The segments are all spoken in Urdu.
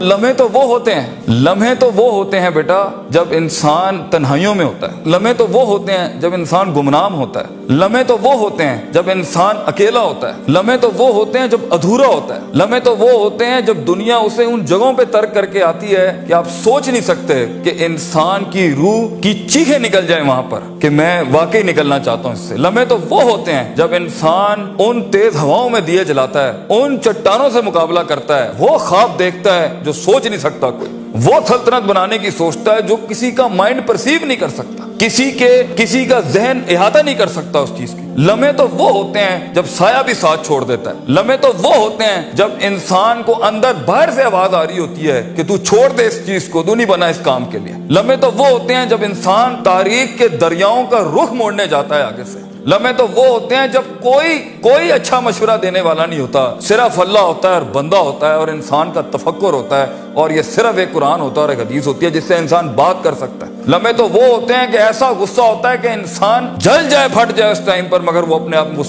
لمحے تو وہ ہوتے ہیں بیٹا جب انسان تنہائیوں میں ہوتا ہے، لمحے تو وہ ہوتے ہیں جب انسان گمنام ہوتا ہے، لمحے تو وہ ہوتے ہیں جب انسان اکیلا ہوتا ہے، لمحے تو وہ ہوتے ہیں جب ادھورا ہوتا ہے، لمحے تو وہ ہوتے ہیں جب دنیا اسے ان جگہوں پہ ترک کر کے آتی ہے کہ آپ سوچ نہیں سکتے کہ انسان کی روح کی چیخیں نکل جائیں وہاں پر کہ میں واقعی نکلنا چاہتا ہوں اس سے۔ لمحے تو وہ ہوتے ہیں جب انسان ان تیز ہواؤں میں دیے جلاتا ہے، ان چٹانوں سے مقابلہ کرتا ہے، وہ خواب دیکھتا ہے جو سوچ نہیں سکتا کوئی، وہ سلطنت بنانے کی سوچتا ہے جو کسی کا مائنڈ پرسیو نہیں کر سکتا، کسی کا ذہن احاطہ نہیں کر سکتا اس چیز کی۔ لمحے تو وہ ہوتے ہیں جب سایہ بھی ساتھ چھوڑ دیتا ہے، لمحے تو وہ ہوتے ہیں جب انسان کو اندر باہر سے آواز آ رہی ہوتی ہے کہ تو چھوڑ دے اس چیز کو، تو نہیں بنا اس کام کے لیے۔ لمحے تو وہ ہوتے ہیں جب انسان تاریخ کے دریاؤں کا رخ موڑنے جاتا ہے آگے سے۔ لمحے تو وہ ہوتے ہیں جب کوئی اچھا مشورہ دینے والا نہیں ہوتا، صرف اللہ ہوتا ہے اور بندہ ہوتا ہے اور انسان کا تفکر ہوتا ہے، اور یہ صرف ایک قرآن ہوتا ہے اور ایک حدیث ہوتی ہے جس سے انسان بات کر سکتا ہے۔ لمحے تو وہ ہوتے ہیں کہ ایسا غصہ ہوتا ہے کہ انسان جل جائے، پھٹ جائے اس ٹائم پر، مگر وہ اپنے آپ کو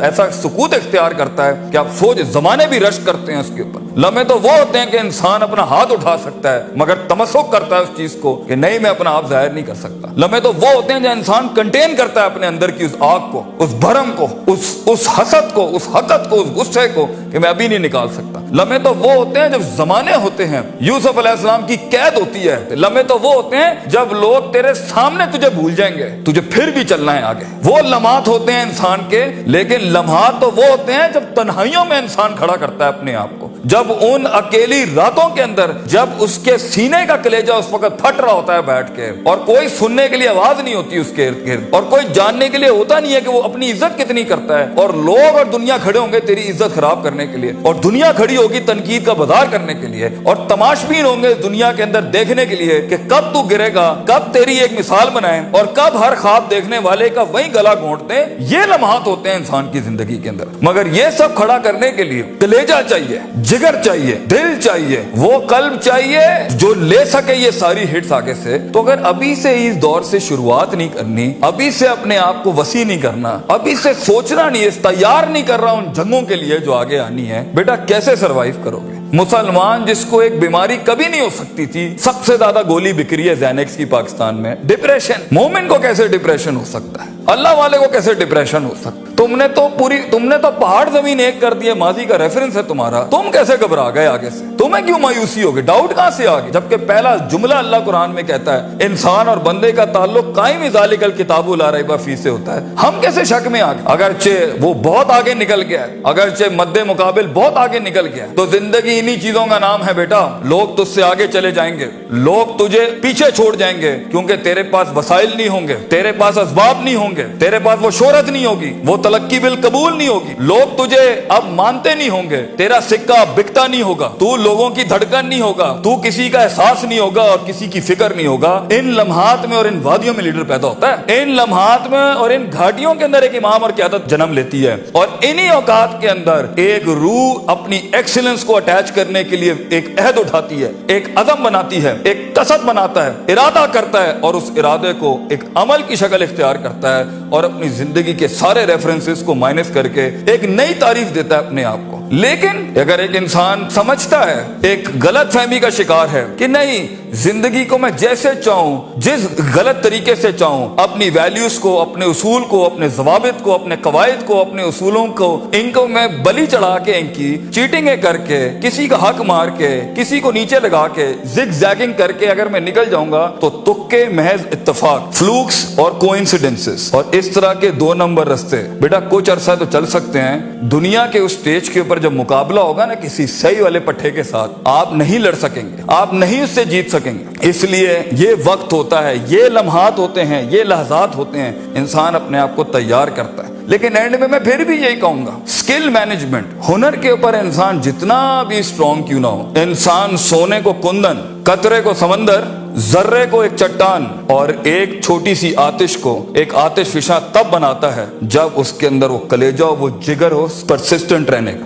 ایسا سکوت اختیار کرتا ہے کہ آپ سوچ زمانے بھی رشک کرتے ہیں اس کے اوپر۔ لمحے تو وہ ہوتے ہیں کہ انسان اپنا ہاتھ اٹھا سکتا ہے مگر تمسک کرتا ہے اس چیز کو کہ نہیں، میں اپنا آپ ظاہر نہیں کر سکتا۔ لمحے تو وہ ہوتے ہیں جو انسان کنٹین کرتا ہے اپنے اندر کی اس آگ کو، اس بھرم کو، اس حسد کو، اس حقد کو، اس غصے کو کہ میں ابھی نہیں نکال سکتا۔ لمحے تو وہ ہوتے ہیں جب زمانے ہوتے ہیں، یوسف علیہ السلام کی قید ہوتی ہے۔ لمحے تو وہ ہوتے ہیں جب لوگ تیرے سامنے تجھے بھول جائیں گے، تجھے پھر بھی چلنا ہے آگے۔ وہ لمحات ہوتے ہیں انسان کے، لیکن لمحات تو وہ ہوتے ہیں جب تنہائیوں میں انسان کھڑا کرتا ہے اپنے آپ کو، جب ان اکیلی راتوں کے اندر، جب اس کے سینے کا کلیجہ اس وقت پھٹ رہا ہوتا ہے بیٹھ کے، اور کوئی سننے کے لیے آواز نہیں ہوتی اس کے ارد گرد، اور کوئی جاننے کے لیے ہوتا نہیں ہے کہ وہ اپنی عزت کتنی کرتا ہے، اور لوگ اور دنیا کھڑے ہوں گے تیری عزت خراب کرنے کے لیے، اور دنیا کھڑی ہوگی تنقید کا بازار کرنے کے لیے، اور تماشبین ہوں گے دنیا کے اندر دیکھنے کے لیے کہ کب تو گرے گا، کب تیری ایک مثال بنائیں، اور کب ہر خواب دیکھنے والے کا وہی گلا گھونٹ دیں۔ یہ لمحات ہوتے ہیں انسان کی زندگی کے اندر، مگر یہ سب کھڑا کرنے کے لیے کلیجہ چاہیے، جگر چاہیے، دل چاہیے، وہ قلب چاہیے جو لے سکے یہ ساری ہٹس آگے سے۔ تو اگر ابھی سے اس دور سے شروعات نہیں کرنی، ابھی سے اپنے آپ کو وسیع نہیں کرنا، ابھی سے سوچنا نہیں، تیار نہیں کر رہا ان جنگوں کے لیے جو آگے آنی ہے، بیٹا کیسے سروائیو کرو گے؟ مسلمان جس کو ایک بیماری کبھی نہیں ہو سکتی تھی، سب سے زیادہ گولی بک رہی ہے زینکس کی پاکستان میں، ڈپریشن۔ مومن کو کیسے ڈپریشن ہو سکتا ہے؟ اللہ والے کو کیسے ڈپریشن ہو سکتا ہے؟ تم نے تو پہاڑ زمین ایک کر دیے، ماضی کا ریفرنس ہے تمہارا، تم کیسے گھبرا گئے آگے سے؟ تمہیں کیوں مایوسی ہوگی؟ ڈاؤٹ کہاں سے آگے؟ جبکہ پہلا جملہ اللہ قرآن میں کہتا ہے انسان اور بندے کا تعلق قائم ذالک الکتاب لا ریب فیہ سے ہوتا ہے۔ ہم کیسے شک میں آگے؟ اگرچہ وہ بہت آگے نکل گیا ہے، اگرچہ مد مقابل بہت آگے نکل گیا ہے، تو زندگی انہی چیزوں کا نام ہے بیٹا۔ لوگ تجھ سے آگے چلے جائیں گے، لوگ تجھے پیچھے چھوڑ جائیں گے، کیونکہ تیرے پاس وسائل نہیں ہوں گے، تیرے پاس اسباب نہیں ہوں گے، تیرے پاس وہ شہرت نہیں ہوگی، وہ تلقی بالقبول نہیں ہوگی، لوگ تجھے اب مانتے نہیں ہوں گے، تیرا سکہ بکتا نہیں ہوگا، تو لوگوں کی دھڑکن نہیں ہوگا، تو کسی کا احساس نہیں ہوگا اور کسی کی فکر نہیں ہوگا۔ ان لمحات میں اور ان وادیوں میں لیڈر پیدا ہوتا ہے، ان لمحات میں اور ان گھاٹیوں کے اندر ایک امام اور قیادت جنم لیتی ہے، اور انہی اوقات کے اندر ایک روح اپنی ایکسیلنس کو اٹیچ کرنے کے لیے ایک عہد اٹھاتی ہے، ایک عزم بناتی ہے، ایک قصد بناتا ہے، ارادہ کرتا ہے، اور اس ارادے کو ایک عمل کی شکل اختیار کرتا ہے، اور اپنی زندگی کے سارے ریفرنسز کو مائنس کر کے ایک نئی تعریف دیتا ہے اپنے آپ کو۔ لیکن اگر ایک انسان سمجھتا ہے، ایک غلط فہمی کا شکار ہے کہ نہیں، زندگی کو میں جیسے چاہوں، جس غلط طریقے سے چاہوں، اپنی ویلیوز کو، اپنے اصول کو، اپنے ضوابط کو، اپنے قواعد کو، اپنے اصولوں کو، ان کو میں بلی چڑھا کے، ان کی چیٹنگیں کر کے، کسی کا حق مار کے، کسی کو نیچے لگا کے، زگ زیگنگ کر کے اگر میں نکل جاؤں گا تو تکے، محض اتفاق، فلوکس اور کوئنسیڈنسز، اور اس طرح کے 2 نمبر رستے بیٹا کچھ عرصہ تو چل سکتے ہیں۔ دنیا کے اس سٹیج کے اوپر جب مقابلہ ہوگا نا کسی صحیح والے پٹھے کے ساتھ، آپ نہیں لڑ سکیں گے، آپ نہیں اس سے جیت سکیں گے۔ اس لیے یہ وقت ہوتا ہے، یہ لمحات ہوتے ہیں، یہ لحظات ہوتے ہیں، انسان اپنے آپ کو تیار کرتا ہے۔ لیکن اینڈ میں پھر بھی یہی کہوں گا، سکل مینجمنٹ، ہنر کے اوپر انسان جتنا بھی سٹرونگ کیوں نہ ہو، انسان سونے کو کندن، قطرے کو سمندر، ذرے کو ایک چٹان، اور ایک چھوٹی سی آتش کو ایک آتش فشاں تب بناتا ہے جب اس کے اندر وہ کلیجہ، وہ جگر ہو پرسسٹنٹ رہنے کا،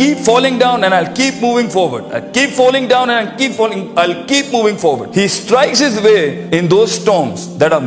keep falling down and I'll keep moving forward. I'll keep falling down and I'll keep moving forward. He strikes his way in those storms that are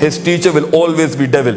his teacher will always be devil.